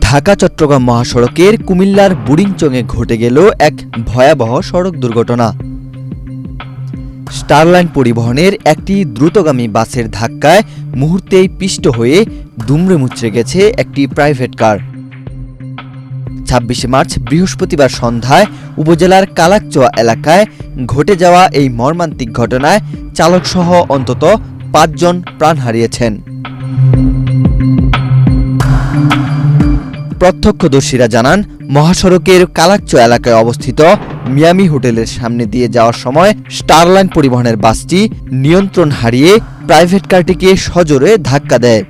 ঢাকা চট্টগ্রাম মহাসড়কের কুমিল্লার বুড়িংচংয়ে ঘটে গেল এক ভয়াবহ সড়ক দুর্ঘটনা। স্টারলাইন পরিবহনের একটি দ্রুতগামী বাসের ধাক্কায় মুহূর্তেই পিষ্ট হয়ে দুমড়ে মুচড়ে গেছে একটি প্রাইভেট কার। ২৬ মার্চ বৃহস্পতিবার সন্ধ্যায় উপজেলার কালাকচোয়া এলাকায় ঘটে যাওয়া এই মর্মান্তিক ঘটনায় চালকসহ অন্তত ৫ জন প্রাণ হারিয়েছেন। প্রত্যক্ষদর্শীরা জানান, মহাসড়কের কালাকচোয়া এলাকায় অবস্থিত মিয়ামি হোটেলের সামনে দিয়ে যাওয়ার সময় স্টারলাইন পরিবহনের বাসটি নিয়ন্ত্রণ হারিয়ে প্রাইভেট কারটিকে সজোরে ধাক্কা দেয়।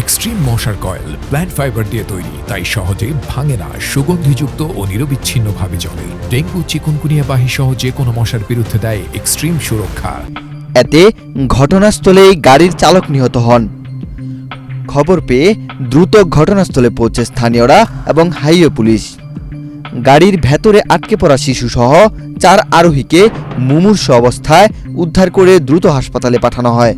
এক্সট্রিম মশার কয়েল প্ল্যান্ট ফাইবার দিয়ে তৈরি, তাই সহজে ভাঙে না, সুগন্ধিযুক্ত ও নিরবিচ্ছিন্নভাবে জ্বলে। ডেঙ্গু, চিকুনগুনিয়া বাহি সহ যে কোনো মশার বিরুদ্ধে দেয় এক্সট্রিম সুরক্ষা। এতে ঘটনাস্থলেই গাড়ির চালক নিহত হন। খবর পেয়ে দ্রুত ঘটনাস্থলে পৌঁছে স্থানীয়রা এবং হাইওয়ে পুলিশ। গাড়ির ভেতরে আটকে পড়া শিশুসহ ৪ আরোহীকে মুমূর্ষু অবস্থায় উদ্ধার করে দ্রুত হাসপাতালে পাঠানো হয়।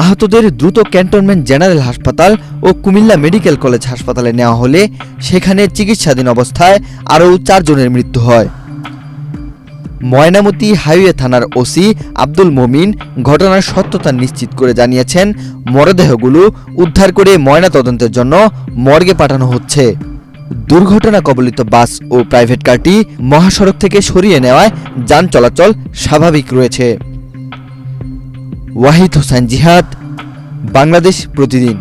আহতদের দ্রুত ক্যান্টনমেন্ট জেনারেল হাসপাতাল ও কুমিল্লা মেডিকেল কলেজ হাসপাতালে নেওয়া হলে সেখানে চিকিৎসাধীন অবস্থায় আরও ৪ জনের মৃত্যু হয়। ময়নামতি হাইওয়ে থানার ওসি আব্দুল মমিন ঘটনার সত্যতা নিশ্চিত করে জানিয়েছেন, মরদেহগুলো উদ্ধার করে ময়নাতদন্তের জন্য মর্গে পাঠানো হচ্ছে। দুর্ঘটনা কবলিত বাস ও প্রাইভেট কারটি মহাসড়ক থেকে সরিয়ে নেওয়ায় যান চলাচল স্বাভাবিক রয়েছে। ওয়াহিদ হোসেন জিহাদ, বাংলাদেশ প্রতিদিন।